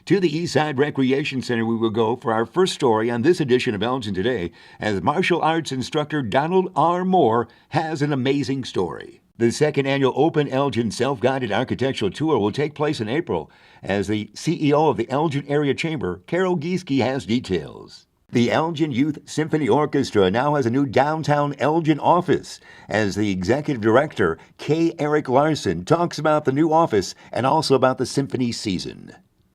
To the Eastside Recreation Center we will go for our first story on this edition of Elgin Today, as martial arts instructor Donald R. Moore has an amazing story. The second annual Open Elgin Self-Guided Architectural Tour will take place in April, as the CEO of the Elgin Area Chamber, Carol Gieske, has details. The Elgin Youth Symphony Orchestra now has a new downtown Elgin office, as the executive director, K. Eric Larson, talks about the new office and also about the symphony season.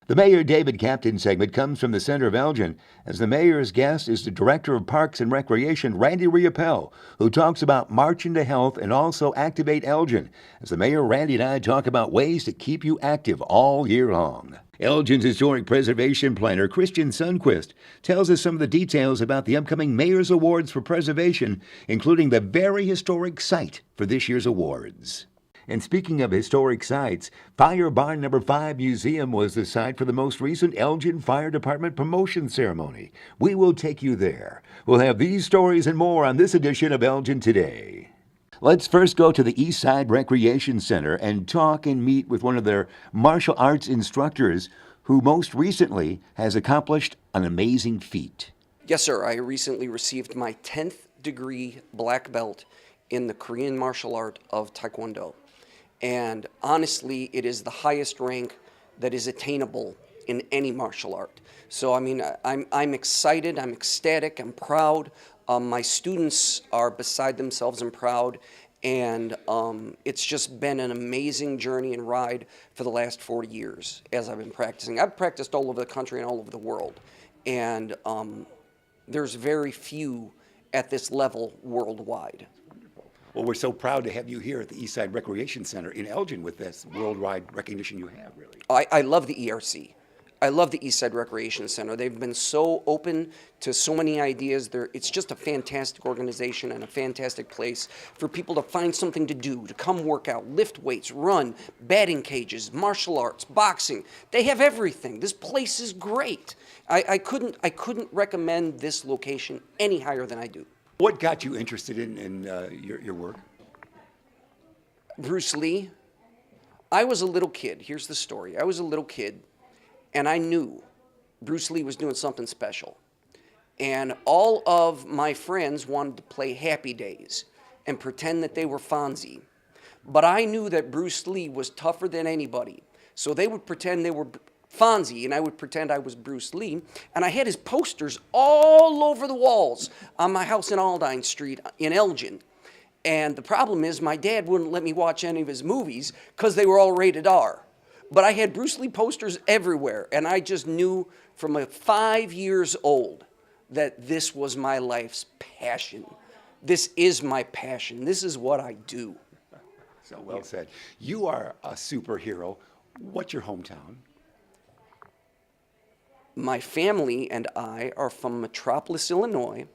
The Mayor David Captain segment comes from the center of Elgin, as the mayor's guest is the Director of Parks and Recreation, Randy Riopel, who talks about March into Health and also Activate Elgin, as the Mayor, Randy, and I talk about ways to keep you active all year long. Elgin's historic preservation planner, Christian Sundquist, tells us some of the details about the upcoming Mayor's Awards for Preservation, including the very historic site for this year's awards. And speaking of historic sites, Fire Barn No. 5 Museum was the site for the most recent Elgin Fire Department promotion ceremony. We will take you there. We'll have these stories and more on this edition of Elgin Today. Let's first go to the Eastside Recreation Center and talk and meet with one of their martial arts instructors who most recently has accomplished an amazing feat. Yes, sir. I recently received my 10th degree black belt in the Korean martial art of Taekwondo. And honestly, it is the highest rank that is attainable in any martial art. So, I mean, I'm excited, I'm ecstatic, I'm proud. My students are beside themselves and proud. And it's just been an amazing journey and ride for the last 40 years as I've been practicing. I've practiced all over the country and all over the world. And there's very few at this level worldwide. Well, we're so proud to have you here at the Eastside Recreation Center in Elgin with this worldwide recognition you have, really. I love the ERC. I love the Eastside Recreation Center. They've been so open to so many ideas. It's just a fantastic organization and a fantastic place for people to find something to do, to come work out, lift weights, run, batting cages, martial arts, boxing. They have everything. This place is great. I couldn't recommend this location any higher than I do. What got you interested in your work? Bruce Lee. I was a little kid. Here's the story. I was a little kid, and I knew Bruce Lee was doing something special. And all of my friends wanted to play Happy Days and pretend that they were Fonzie. But I knew that Bruce Lee was tougher than anybody. So they would pretend they were Fonzie, and I would pretend I was Bruce Lee, and I had his posters all over the walls on my house in Aldine Street in Elgin. And the problem is my dad wouldn't let me watch any of his movies because they were all rated R. But I had Bruce Lee posters everywhere, and I just knew from 5 years old that this was my life's passion. This is my passion. This is what I do. So well said. You are a superhero. What's your hometown? My family and I are from Metropolis, Illinois,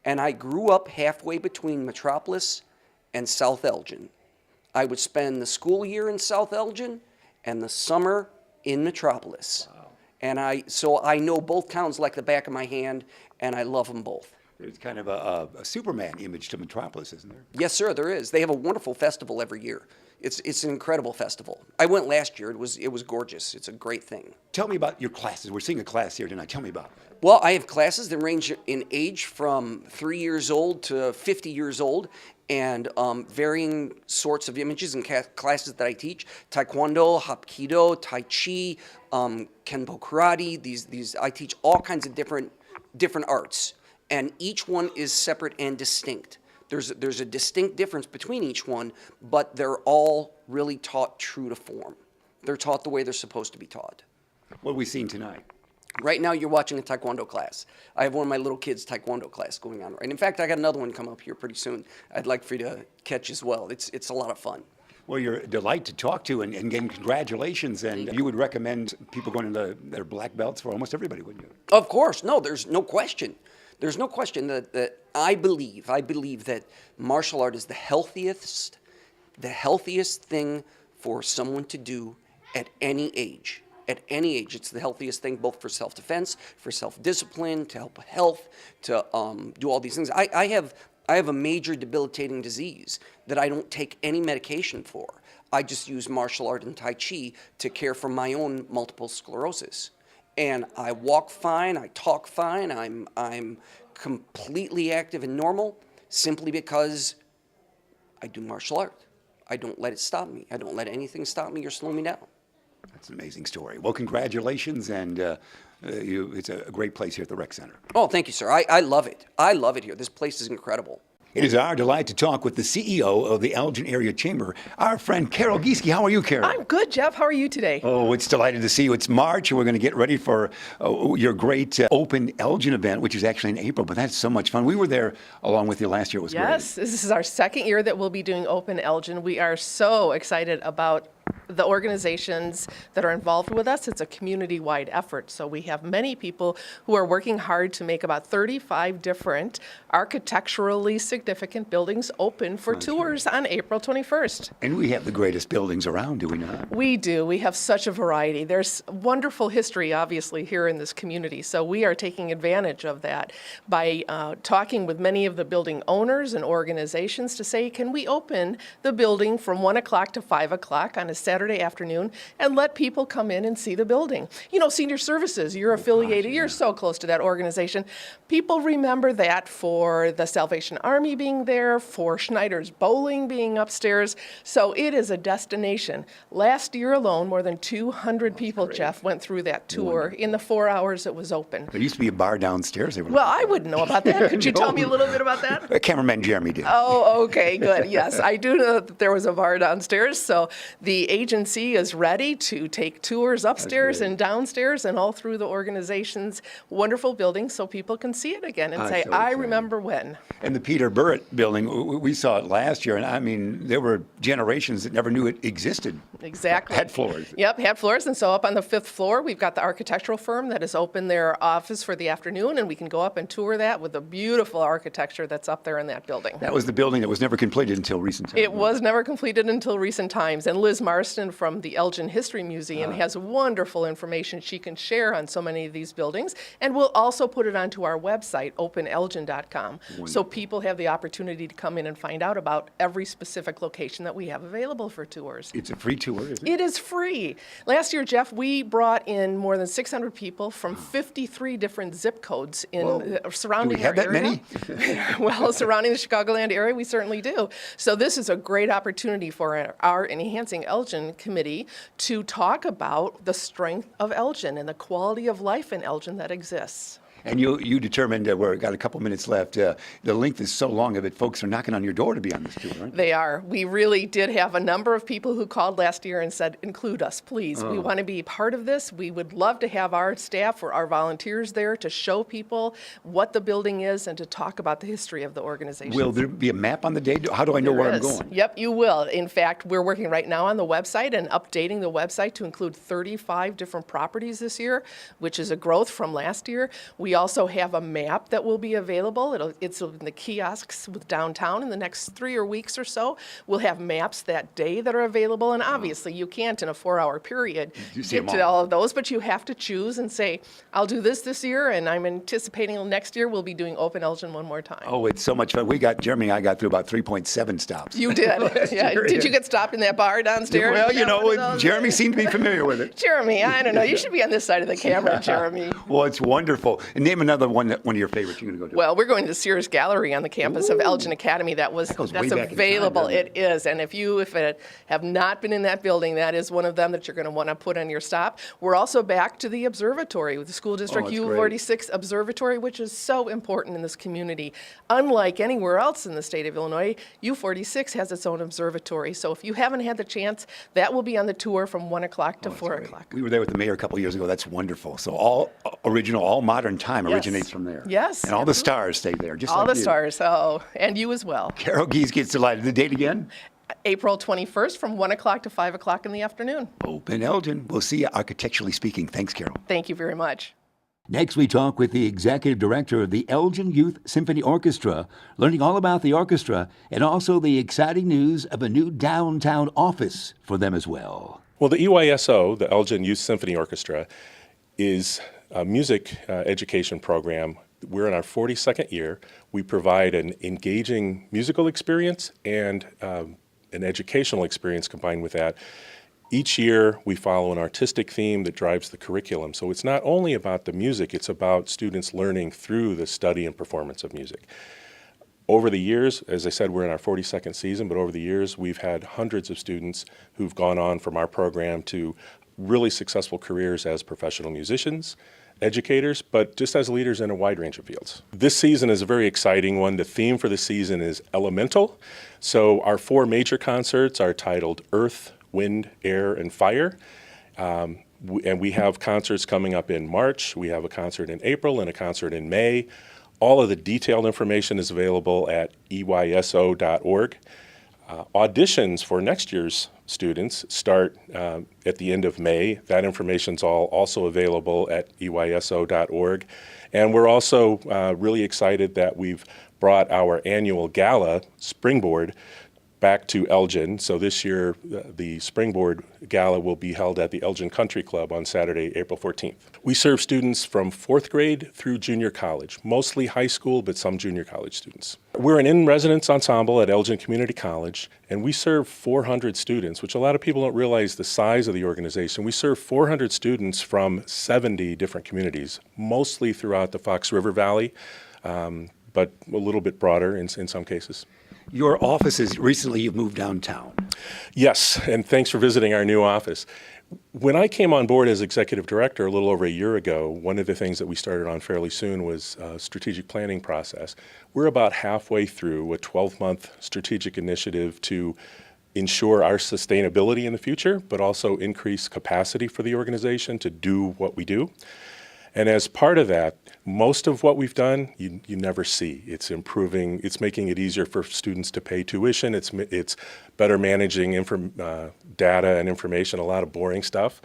and I grew up halfway between Metropolis and South Elgin. I would spend the school year in South Elgin and the summer in Metropolis. Wow. And so I know both towns like the back of my hand, and I love them both. There's kind of a Superman image to Metropolis, isn't there? Yes, sir, there is. They have a wonderful festival every year. It's an incredible festival. I went last year. It was gorgeous. It's a great thing. Tell me about your classes. We're seeing a class here tonight. Tell me about it. Well, I have classes that range in age from 3 years old to 50 years old, and varying sorts of images and classes that I teach: Taekwondo, Hapkido, Tai Chi, Kenpo Karate. These I teach all kinds of different arts, and each one is separate and distinct. There's a distinct difference between each one, but they're all really taught true to form. They're taught the way they're supposed to be taught. What are we seeing tonight? Right now, you're watching a Taekwondo class. I have one of my little kids' Taekwondo class going on. Right. In fact, I got another one come up here pretty soon. I'd like for you to catch as well. It's a lot of fun. Well, you're a delight to talk to, and again, congratulations. And you would recommend people going into their black belts for almost everybody, wouldn't you? Of course. No, there's no question. There's no question that I believe that martial art is the healthiest thing for someone to do at any age. At any age, it's the healthiest thing, both for self-defense, for self-discipline, to help health, to do all these things. I have a major debilitating disease that I don't take any medication for. I just use martial art and Tai Chi to care for my own multiple sclerosis. And I walk fine, I talk fine, I'm completely active and normal simply because I do martial art. I don't let it stop me. I don't let anything stop me or slow me down. That's an amazing story. Well, congratulations, and it's a great place here at the Rec Center. Oh, thank you, sir. I love it. I love it here. This place is incredible. It is our delight to talk with the CEO of the Elgin Area Chamber, our friend Carol Gieske. How are you, Carol? I'm good, Jeff. How are you today? Oh, it's delighted to see you. It's March, and we're going to get ready for your great Open Elgin event, which is actually in April, but that's so much fun. We were there along with you last year. It was great. Yes, this is our second year that we'll be doing Open Elgin. We are so excited about the organizations that are involved with us. It's a community-wide effort. So we have many people who are working hard to make about 35 different architecturally significant buildings open for tours on April 21st. And we have the greatest buildings around, do we not? We do. We have such a variety. There's wonderful history, obviously, here in this community. So we are taking advantage of that by talking with many of the building owners and organizations to say, can we open the building from 1 o'clock to 5 o'clock on a Saturday afternoon and let people come in and see the building? You know, senior services, you're affiliated, you're so close to that organization. People remember that for the Salvation Army being there, for Schneider's Bowling being upstairs. So it is a destination. Last year alone, more than 200 people, Jeff, went through that tour in the 4 hours it was open. There used to be a bar downstairs. Well, I wouldn't know about that. Could you tell me a little bit about that? Cameraman Jeremy did. Oh, okay, good. Yes, I do know that there was a bar downstairs. So the agency is ready to take tours upstairs and downstairs and all through the organization's wonderful building so people can see it again and say, I remember when. And the Peter Burritt building, we saw it last year, and I mean, there were generations that never knew it existed. Exactly. Had floors. Yep, had floors. And so up on the 5th floor, we've got the architectural firm that has opened their office for the afternoon, and we can go up and tour that with the beautiful architecture that's up there in that building. That was the building that was never completed until recent times. It was never completed until recent times. And Liz Marston from the Elgin History Museum has wonderful information she can share on so many of these buildings. And we'll also put it onto our website, openelgin.com, so people have the opportunity to come in and find out about every specific location that we have available for tours. It's a free tour, isn't it? It is free. Last year, Jeff, we brought in more than 600 people from 53 different zip codes in surrounding Do we have our that area. many? Well, surrounding the Chicagoland area, we certainly do. So this is a great opportunity for our Enhancing Elgin Committee to talk about the strength of Elgin and the quality of life in Elgin that exists. And you determined, we've got a couple minutes left, the length is so long of it, folks are knocking on your door to be on this tour, right? They are. We really did have a number of people who called last year and said, include us, please. We want to be part of this. We would love to have our staff or our volunteers there to show people what the building is and to talk about the history of the organization. Will there be a map on the day? How do I know where I'm going? Yep, you will. In fact, we're working right now on the website and updating the website to include 35 different properties this year, which is a growth from last year. We also have a map that will be available. It's in the kiosks with downtown in the next 3 weeks or so. We'll have maps that day that are available, and obviously you can't in a 4-hour period get to all of those, but you have to choose and say, I'll do this year, and I'm anticipating next year we'll be doing Open Elgin one more time. Oh, it's so much fun. Jeremy and I got through about 3.7 stops. You did. Yeah. Did you get stopped in that bar downstairs? Well, you know, Jeremy seemed to be familiar with it. Jeremy, I don't know. You should be on this side of the camera, Jeremy. Well, it's wonderful. And name another one of your favorites you're going to go to. Well, we're going to the Sears Gallery on the campus of Elgin Academy. That's goes way back in available. time, doesn't It is. And if you have not been in that building, that is one of them that you're going to want to put on your stop. We're also back to the observatory with the school district that's U46 observatory, which is so important in this community. Unlike anywhere else in the state of Illinois, U46 has its own observatory. So if you haven't had the chance, that will be on the tour from 1 o'clock to 4 o'clock. We were there with the mayor a couple of years ago. That's wonderful. So all original, all modern time originates from there. Yes. And all the stars stay there, just all like the you. stars. Oh, and you as well. Carol Gieske gets delighted. The date again? April 21st from 1 o'clock to 5 o'clock in the afternoon. Open Elgin. We'll see you architecturally speaking. Thanks, Carol. Thank you very much. Next, we talk with the executive director of the Elgin Youth Symphony Orchestra, learning all about the orchestra and also the exciting news of a new downtown office for them as well. Well, the EYSO, the Elgin Youth Symphony Orchestra, is a music education program. We're in our 42nd year. We provide an engaging musical experience and an educational experience combined with that. Each year, we follow an artistic theme that drives the curriculum. So it's not only about the music, it's about students learning through the study and performance of music. Over the years, as I said, we're in our 42nd season, but over the years, we've had hundreds of students who've gone on from our program to really successful careers as professional musicians, educators, but just as leaders in a wide range of fields. This season is a very exciting one. The theme for the season is elemental. So our 4 major concerts are titled Earth, Wind, Air, and Fire. And we have concerts coming up in March. We have a concert in April and a concert in May. All of the detailed information is available at eyso.org. Auditions for next year's students start at the end of May. That information's all also available at eyso.org. And we're also really excited that we've brought our annual gala, Springboard, back to Elgin. So this year, the Springboard Gala will be held at the Elgin Country Club on Saturday, April 14th. We serve students from 4th grade through junior college, mostly high school, but some junior college students. We're an in-residence ensemble at Elgin Community College, and we serve 400 students, which a lot of people don't realize the size of the organization. We serve 400 students from 70 different communities, mostly throughout the Fox River Valley, but a little bit broader in some cases. Your offices, recently you've moved downtown. Yes, and thanks for visiting our new office. When I came on board as executive director a little over a year ago, one of the things that we started on fairly soon was a strategic planning process. We're about halfway through a 12-month strategic initiative to ensure our sustainability in the future, but also increase capacity for the organization to do what we do. And as part of that, most of what we've done, you never see. It's improving, it's making it easier for students to pay tuition, it's better managing data and information, a lot of boring stuff.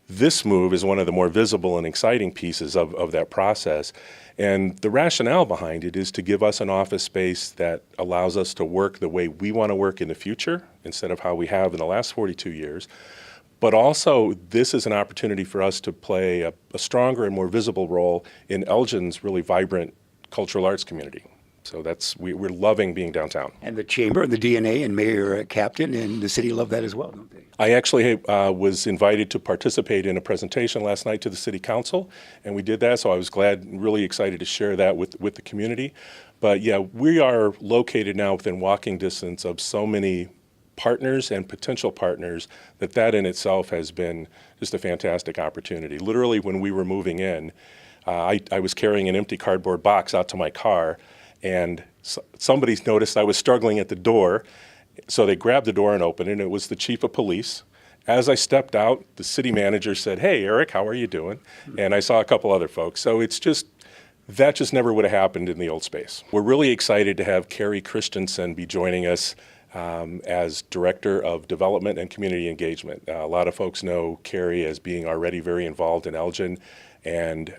This move is one of the more visible and exciting pieces of that process. And the rationale behind it is to give us an office space that allows us to work the way we want to work in the future, instead of how we have in the last 42 years. But also, this is an opportunity for us to play a stronger and more visible role in Elgin's really vibrant cultural arts community. So we're loving being downtown. And the Chamber and the DNA and Mayor Captain and the city love that as well, don't they? I actually was invited to participate in a presentation last night to the City Council, and we did that, so I was glad and really excited to share that with the community. But yeah, we are located now within walking distance of so many partners and potential partners that in itself has been just a fantastic opportunity. Literally, when we were moving in, I was carrying an empty cardboard box out to my car, and somebody noticed I was struggling at the door, so they grabbed the door and opened it, and it was the chief of police. As I stepped out, the city manager said, "Hey, Eric, how are you doing?" And I saw a couple other folks. So that just never would have happened in the old space. We're really excited to have Carrie Christensen be joining us as Director of Development and Community Engagement. A lot of folks know Carrie as being already very involved in Elgin, and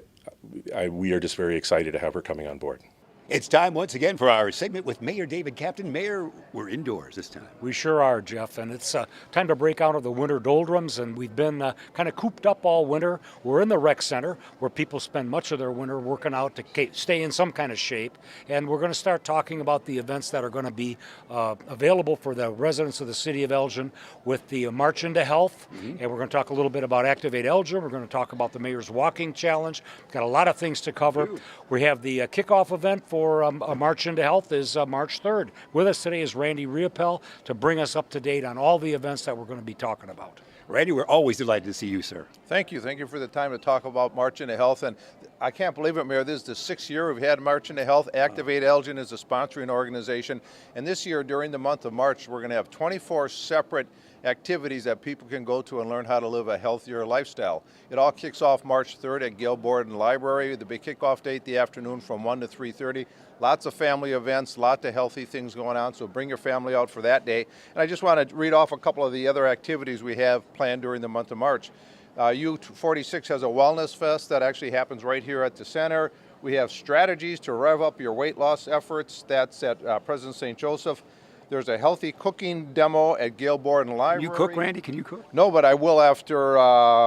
we are just very excited to have her coming on board. It's time once again for our segment with Mayor David Captain. Mayor, we're indoors this time. We sure are, Jeff, and it's time to break out of the winter doldrums, and we've been kind of cooped up all winter. We're in the rec center, where people spend much of their winter working out to stay in some kind of shape, and we're going to start talking about the events that are going to be available for the residents of the city of Elgin with the March into Health, and we're going to talk a little bit about Activate Elgin. We're going to talk about the Mayor's Walking Challenge. We've got a lot of things to cover. We have the kickoff event for a March into Health is March 3rd. With us today is Randy Riopel to bring us up to date on all the events that we're going to be talking about. Randy, we're always delighted to see you, sir. Thank you. Thank you for the time to talk about March into Health. And I can't believe it, Mayor. This is the 6th year we've had March into Health. Activate Elgin is a sponsoring organization. And this year, during the month of March, we're going to have 24 separate activities that people can go to and learn how to live a healthier lifestyle. It all kicks off March 3rd at Gail Borden Library. The big kickoff date the afternoon from 1 to 3:30. Lots of family events, lots of healthy things going on, so bring your family out for that day. And I just want to read off a couple of the other activities we have planned during the month of March. U46 has a wellness fest that actually happens right here at the center. We have strategies to rev up your weight loss efforts. That's at President St. Joseph. There's a healthy cooking demo at Gail Borden Library. Can you cook, Randy? Can you cook? No, but I will after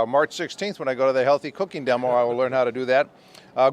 March 16th when I go to the healthy cooking demo. I will learn how to do that.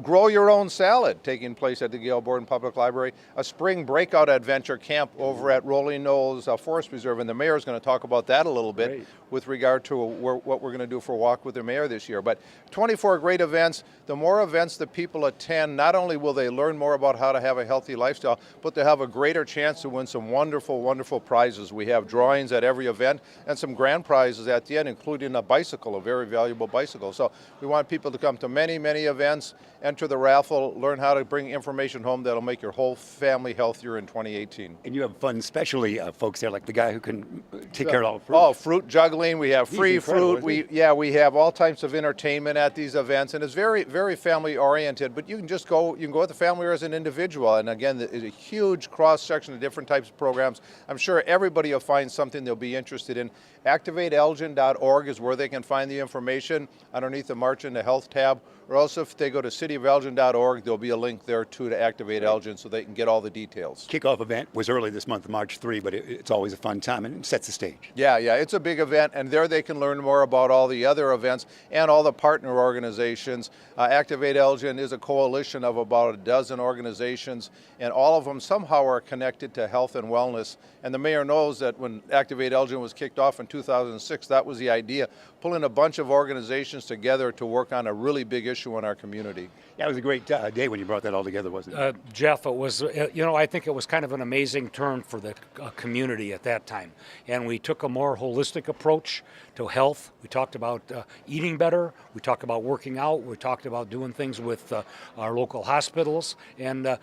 Grow Your Own Salad, taking place at the Gail Borden Public Library. A spring breakout adventure camp over at Rolling Knolls Forest Preserve, and the mayor is going to talk about that a little bit. Great. With regard to what we're going to do for Walk with the Mayor this year. But 24 great events. The more events that people attend, not only will they learn more about how to have a healthy lifestyle, but they'll have a greater chance to win some wonderful, wonderful prizes. We have drawings at every event and some grand prizes at the end, including a bicycle, a very valuable bicycle. So we want people to come to many, many events, enter the raffle, learn how to bring information home that'll make your whole family healthier in 2018. And you have fun, especially folks there, like the guy who can take care of all the fruit. Oh, fruit juggling. We have He's free incredible, fruit. isn't We have all types of entertainment at these events, and it's very, very family oriented. But you can just go. You can go with the family or as an individual. And again, it's a huge cross section of different types of programs. I'm sure everybody will find something they'll be interested in. ActivateElgin.org is where they can find the information underneath the March into Health tab. Or also, if they go to cityofelgin.org, there'll be a link there too to Activate Elgin, so they can get all the details. Kickoff event was early this month, March 3, but it's always a fun time and it sets the stage. Yeah, it's a big event, and there they can learn more about all the other events and all the partner organizations. Activate Elgin is a coalition of about a dozen organizations, and all of them somehow are connected to health and wellness. And the mayor knows that when Activate Elgin was kicked off in 2006, that was the idea, pulling a bunch of organizations together to work on a really big issue in our community. Yeah, it was a great day when you brought that all together, wasn't it? Jeff, it was, I think it was kind of an amazing turn for the community at that time. And we took a more holistic approach to health. We talked about eating better. We talked about working out. We talked about doing things with our local hospitals. And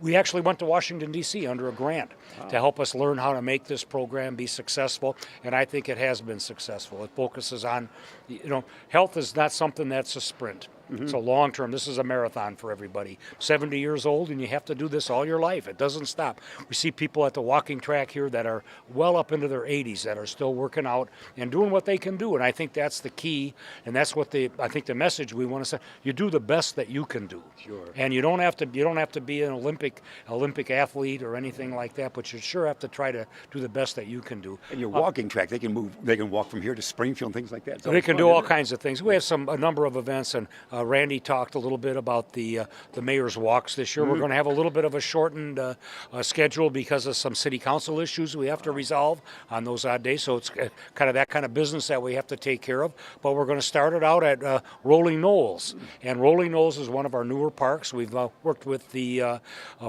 we actually went to Washington, D.C. under a grant to help us learn how to make this program be successful, and I think it has been successful. It focuses on, health is not something that's a sprint. So long term, this is a marathon for everybody. 70 years old, and you have to do this all your life. It doesn't stop. We see people at the walking track here that are well up into their 80s that are still working out and doing what they can do, and I think that's the key, and that's what I think the message we want to say. You do the best that you can do. Sure. And you don't have to be an Olympic athlete or anything like that, but you sure have to try to do the best that you can do. And your walking track, they can walk from here to Springfield and things like that. They can do all kinds of things. We have a number of events, and Randy talked a little bit about the mayor's walks this year. We're going to have a little bit of a shortened schedule because of some city council issues we have to resolve on those odd days. So it's kind of that kind of business that we have to take care of. But we're going to start it out at Rolling Knolls, and Rolling Knolls is one of our newer parks. We've worked with the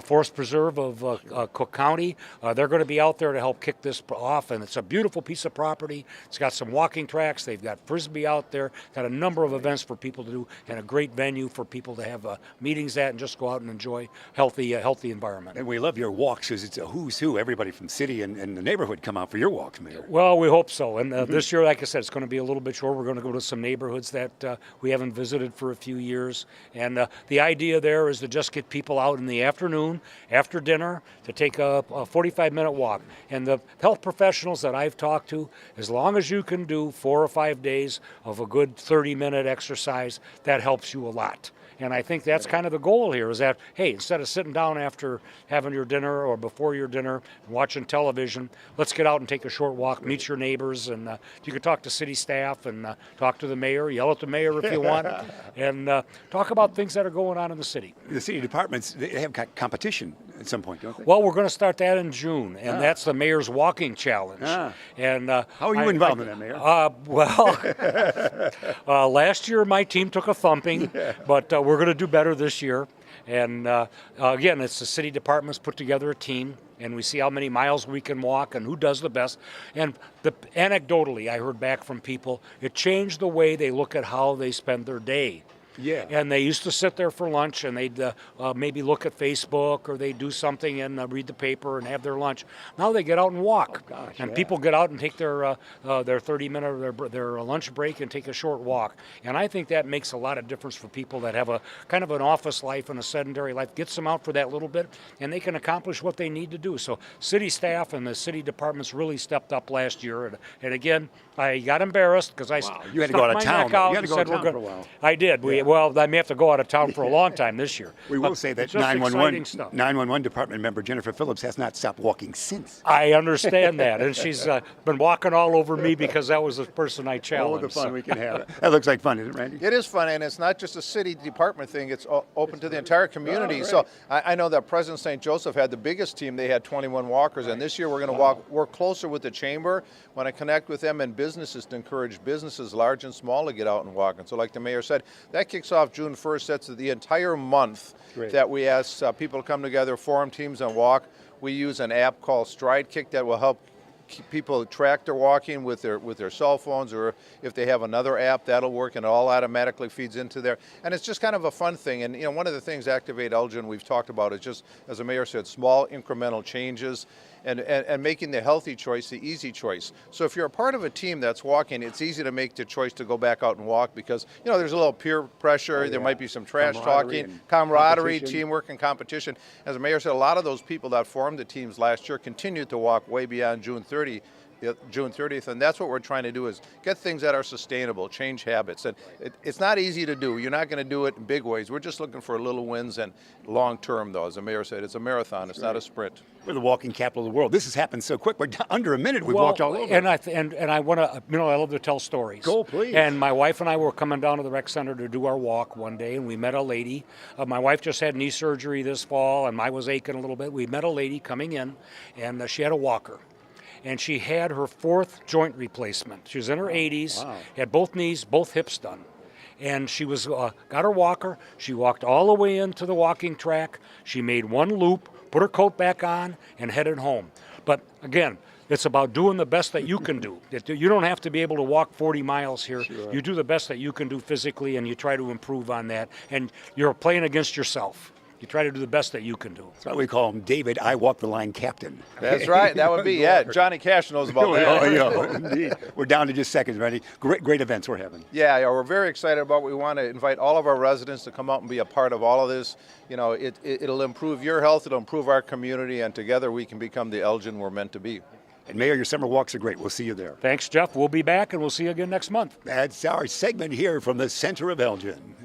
Forest Preserve of Cook County. They're going to be out there to help kick this off, and it's a beautiful piece of property. It's got some walking tracks. They've got Frisbee out there. Got a number of events for people to do, and a great venue for people to have meetings at and just go out and enjoy healthy environment. And we love your walks because it's a who's who. Everybody from city and the neighborhood come out for your walks, Mayor. Well, we hope so. And this year, like I said, it's going to be a little bit short. We're going to go to some neighborhoods that we haven't visited for a few years. And the idea there is to just get people out in the afternoon, after dinner, to take a 45-minute walk. And the health professionals that I've talked to, as long as you can do 4 or 5 days of a good 30-minute exercise, that helps you a lot. And I think that's kind of the goal here is that, hey, instead of sitting down after having your dinner or before your dinner and watching television, let's get out and take a short walk, meet your neighbors, and you can talk to city staff and talk to the mayor, yell at the mayor if you want, and talk about things that are going on in the city. The city departments, they have competition at some point, don't they? Well, we're going to start that in June, and that's the Mayor's Walking Challenge. And how are you involved in that, Mayor? Last year my team took a thumping, but we're going to do better this year. And again, it's the city departments put together a team, and we see how many miles we can walk and who does the best. And anecdotally, I heard back from people, it changed the way they look at how they spend their day. Yeah. And they used to sit there for lunch and they'd maybe look at Facebook or they'd do something and read the paper and have their lunch. Now they get out and walk. Oh, gosh, and people get out and take their 30-minute or their lunch break and take a short walk. And I think that makes a lot of difference for people that have a kind of an office life and a sedentary life. Gets them out for that little bit and they can accomplish what they need to do. So city staff and the city departments really stepped up last year. And again, I got embarrassed because I You had to go out of town. out You had to and go said out of we're town for going. a while. I did. well, I may have to go out of town for a long time this year. We will say that It's just exciting stuff. 911 department member Jennifer Phillips has not stopped walking since. I understand that, and she's been walking all over me because that was the person I Oh, challenged. the fun we can have. That looks like fun, isn't it, Randy? It is fun, and it's not just a city department thing. It's open to the entire community. So I know that President St. Joseph had the biggest team. They had 21 walkers, and this year we're going to work closer with the chamber. Want to connect with them and businesses to encourage businesses, large and small, to get out and walk. And so, like the mayor said, that kicks off June 1st. That's the entire month that we ask people to come together, form teams, and walk. We use an app called Stride Kick that will help people track their walking with their cell phones, or if they have another app, that'll work, and it all automatically feeds into there. And it's just kind of a fun thing. And one of the things Activate Elgin we've talked about is just, as the mayor said, small incremental changes. And making the healthy choice the easy choice. So if you're a part of a team that's walking, it's easy to make the choice to go back out and walk because, there's a little peer pressure, there might be some trash talking, camaraderie, teamwork, and competition. As the mayor said, a lot of those people that formed the teams last year continued to walk way beyond June 30th, and that's what we're trying to do is get things that are sustainable, change habits. And it's not easy to do. You're not going to do it in big ways. We're just looking for little wins and long term, though. As the mayor said, it's a marathon. It's not a sprint. We're the walking capital of the world. This has happened so quick. We're under a minute. We've walked all over. And I want to, I love to tell stories. Go, please. And my wife and I were coming down to the rec center to do our walk one day, and we met a lady. My wife just had knee surgery this fall, and I was aching a little bit. We met a lady coming in, and she had a walker. And she had her 4th joint replacement. She was in her 80s, had both knees, both hips done. And she was got her walker. She walked all the way into the walking track. She made one loop, put her coat back on, and headed home. But again, it's about doing the best that you can do. You don't have to be able to walk 40 miles here. Sure. You do the best that you can do physically, and you try to improve on that. And you're playing against yourself. You try to do the best that you can do. That's why we call him David, I walk the line captain. That's right. That would be, Johnny Cash knows about that. Oh, yeah, indeed. We're down to just seconds, Randy. Great events we're having. Yeah, we're very excited about what we want to invite all of our residents to come out and be a part of all of this. It'll improve your health, it'll improve our community, and together we can become the Elgin we're meant to be. And Mayor, your summer walks are great. We'll see you there. Thanks, Jeff. We'll be back, and we'll see you again next month. That's our segment here from the center of Elgin.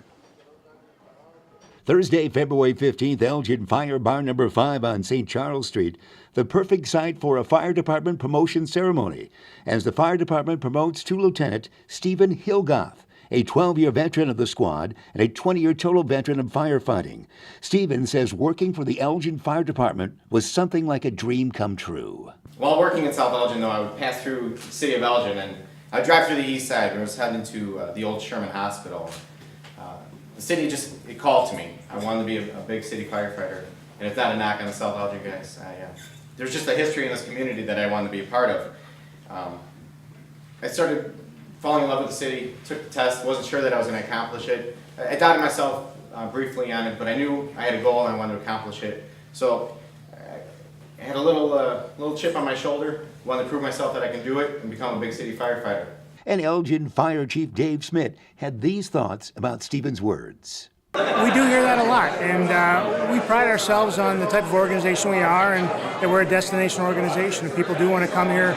Thursday, February 15th, Elgin Fire Bar number 5 on St. Charles Street, the perfect site for a fire department promotion ceremony, as the fire department promotes to Lieutenant Stephen Hilgoth, a 12-year veteran of the squad and a 20-year total veteran of firefighting. Stephen says working for the Elgin Fire Department was something like a dream come true. While working in South Elgin, though, I would pass through the city of Elgin, and I would drive through the east side, and I was heading to the old Sherman Hospital. The city it called to me. I wanted to be a big city firefighter, and it's not a knock on the South Elgin guys. There's just a history in this community that I wanted to be a part of. I started falling in love with the city, took the test, wasn't sure that I was going to accomplish it. I doubted myself briefly on it, but I knew I had a goal and I wanted to accomplish it. So I had a little chip on my shoulder, wanted to prove myself that I can do it and become a big city firefighter. And Elgin Fire Chief Dave Smith had these thoughts about Stephen's words. We do hear that a lot, and we pride ourselves on the type of organization we are, and that we're a destination organization. People do want to come here.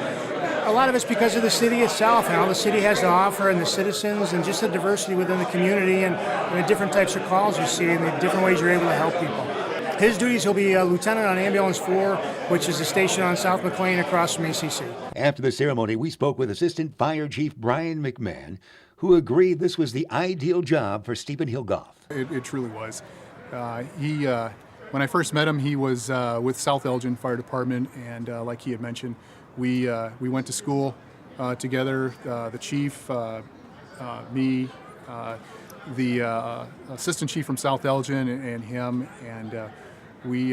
A lot of it's because of the city itself and all the city has to offer, and the citizens, and just the diversity within the community, and the different types of calls you see, and the different ways you're able to help people. His duties, he'll be a lieutenant on Ambulance 4, which is a station on South McLean across from ACC. After the ceremony, we spoke with Assistant Fire Chief Brian McMahon, who agreed this was the ideal job for Stephen Hilgoth. It truly was. When I first met him, he was with South Elgin Fire Department, and like he had mentioned, we went to school together. The chief, me, the assistant chief from South Elgin, and him, and we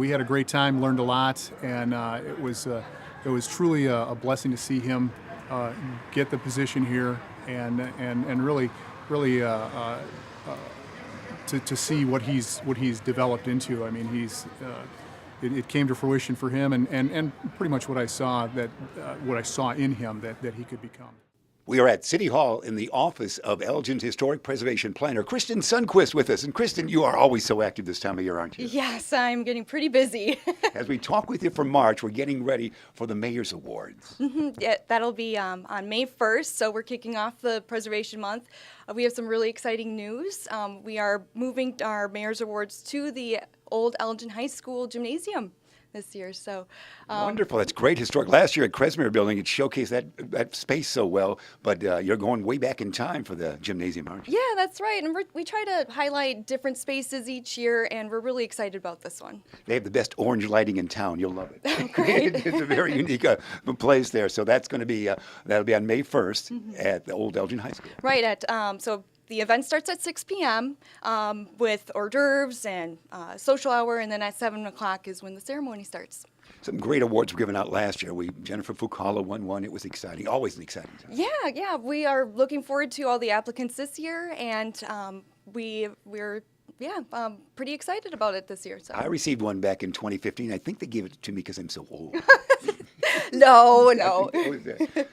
had a great time, learned a lot, and it was truly a blessing to see him get the position here, and really to see what he's developed into. I mean, it came to fruition for him, and pretty much what I saw in him that he could become. We are at City Hall in the office of Elgin's Historic Preservation Planner, Kristen Sundquist, with us. And Kristen, you are always so active this time of year, aren't you? Yes, I'm getting pretty busy. As we talk with you for March, we're getting ready for the Mayor's Awards. Yeah, that'll be on May 1st, so we're kicking off the Preservation Month. We have some really exciting news. We are moving our Mayor's Awards to the old Elgin High School gymnasium this year. So Wonderful. That's great. Historic. Last year at Kresmer Building, it showcased that space so well, but you're going way back in time for the gymnasium, aren't you? yeah, that's right. And we try to highlight different spaces each year, and we're really excited about this one. They have the best orange lighting in town. You'll love it. Great. It's a very unique place there. So that's going to be, that'll be on May 1st at the old Elgin High School. Right, so the event starts at 6 p.m. With hors d'oeuvres and social hour, and then at 7 o'clock is when the ceremony starts. Some great awards were given out last year. Jennifer Fukala won one. It was exciting. Always an exciting time. Yeah, we are looking forward to all the applicants this year, and we're pretty excited about it this year. So. I received one back in 2015. I think they gave it to me because I'm so old. No.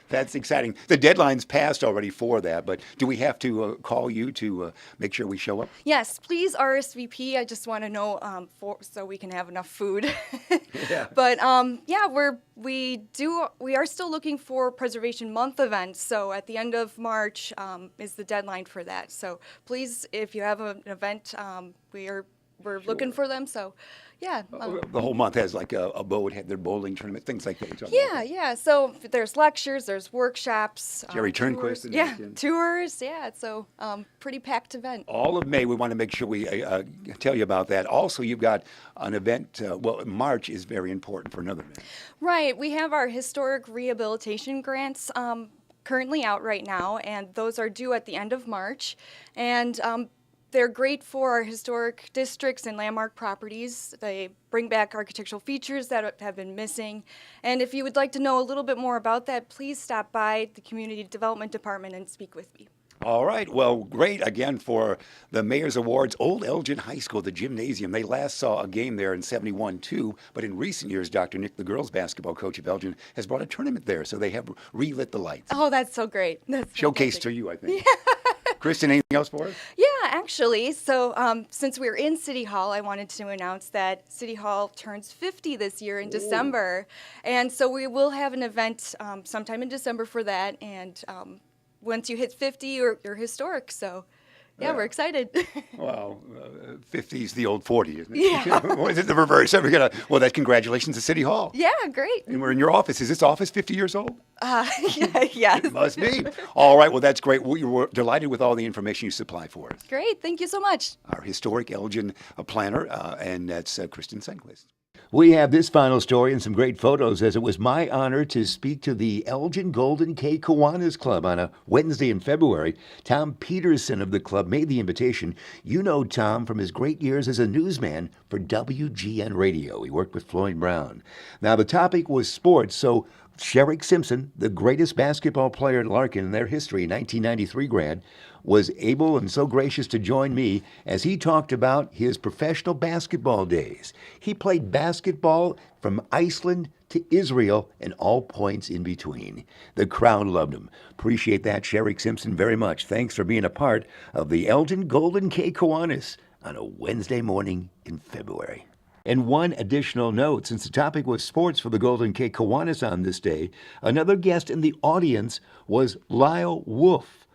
That's exciting. The deadline's passed already for that, but do we have to call you to make sure we show up? Yes, please RSVP. I just want to know so we can have enough food. Yeah. But we are still looking for Preservation Month events. So at the end of March is the deadline for that. So please, if you have an event, we're looking for them. So. Yeah. The whole month has like a boat, had their bowling tournament, things like that. Yeah. So there's lectures, there's workshops. Jerry Turnquist. Tours. Yeah. So pretty packed event. All of May, we want to make sure we tell you about that. Also, you've got an event, March is very important for another event. Right. We have our historic rehabilitation grants currently out right now, and those are due at the end of March. And they're great for our historic districts and landmark properties. They bring back architectural features that have been missing. And if you would like to know a little bit more about that, please stop by the Community Development Department and speak with me. All right. Well, great again for the Mayor's Awards. Old Elgin High School, the gymnasium. They last saw a game there in 71, too. But in recent years, Dr. Nick, the girls' basketball coach of Elgin, has brought a tournament there. So they have relit the lights. Oh, that's so great. That's Showcase fantastic. to you, I think. Yeah. Kristen, anything else for us? Yeah, actually. So since we're in City Hall, I wanted to announce that City Hall turns 50 this year in December. And so we will have an event sometime in December for that. And once you hit 50, you're historic. So, yeah, we're excited. Well, 50 is the old 40, isn't it? Yeah. Or is it the reverse? Well, that's congratulations to City Hall. Yeah, great. And we're in your office. Is this office 50 years old? Yes. It must be. All right. Well, that's great. We were delighted with all the information you supply for us. Great. Thank you so much. Our historic Elgin planner, and that's Kristen Sundquist. We have this final story and some great photos, as it was my honor to speak to the Elgin Golden K Kiwanis Club on a Wednesday in February. Tom Peterson of the club made the invitation. You know Tom from his great years as a newsman for WGN Radio. He worked with Floyd Brown. Now, the topic was sports, so Sherrick Simpson, the greatest basketball player in Larkin in their history, 1993 grad, was able and so gracious to join me as he talked about his professional basketball days. He played basketball from Iceland to Israel and all points in between. The crowd loved him. Appreciate that, Sherrick Simpson, very much. Thanks for being a part of the Elgin Golden K Kiwanis on a Wednesday morning in February. And one additional note, since the topic was sports for the Golden K Kiwanis on this day, another guest in the audience was Lyle Wolf.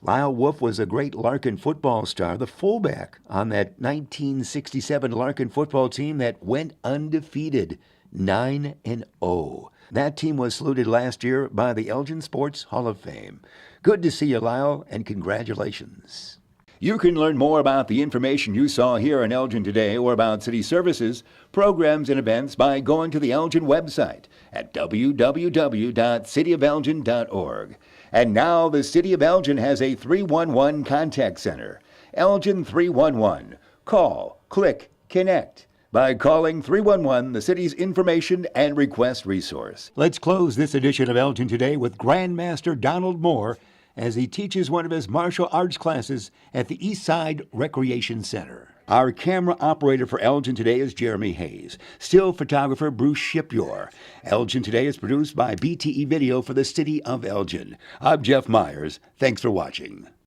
Lyle Wolf was a great Larkin football star, the fullback on that 1967 Larkin football team that went undefeated, 9-0. That team was saluted last year by the Elgin Sports Hall of Fame. Good to see you, Lyle, and congratulations. You can learn more about the information you saw here in Elgin today or about city services, programs, and events by going to the Elgin website at www.cityofelgin.org. And now the City of Elgin has a 311 contact center. Elgin 311. Call, click, connect by calling 311, the city's information and request resource. Let's close this edition of Elgin Today with Grandmaster Donald Moore as he teaches one of his martial arts classes at the Eastside Recreation Center. Our camera operator for Elgin Today is Jeremy Hayes. Still photographer Bruce Shipyor. Elgin Today is produced by BTE Video for the city of Elgin. I'm Jeff Myers. Thanks for watching.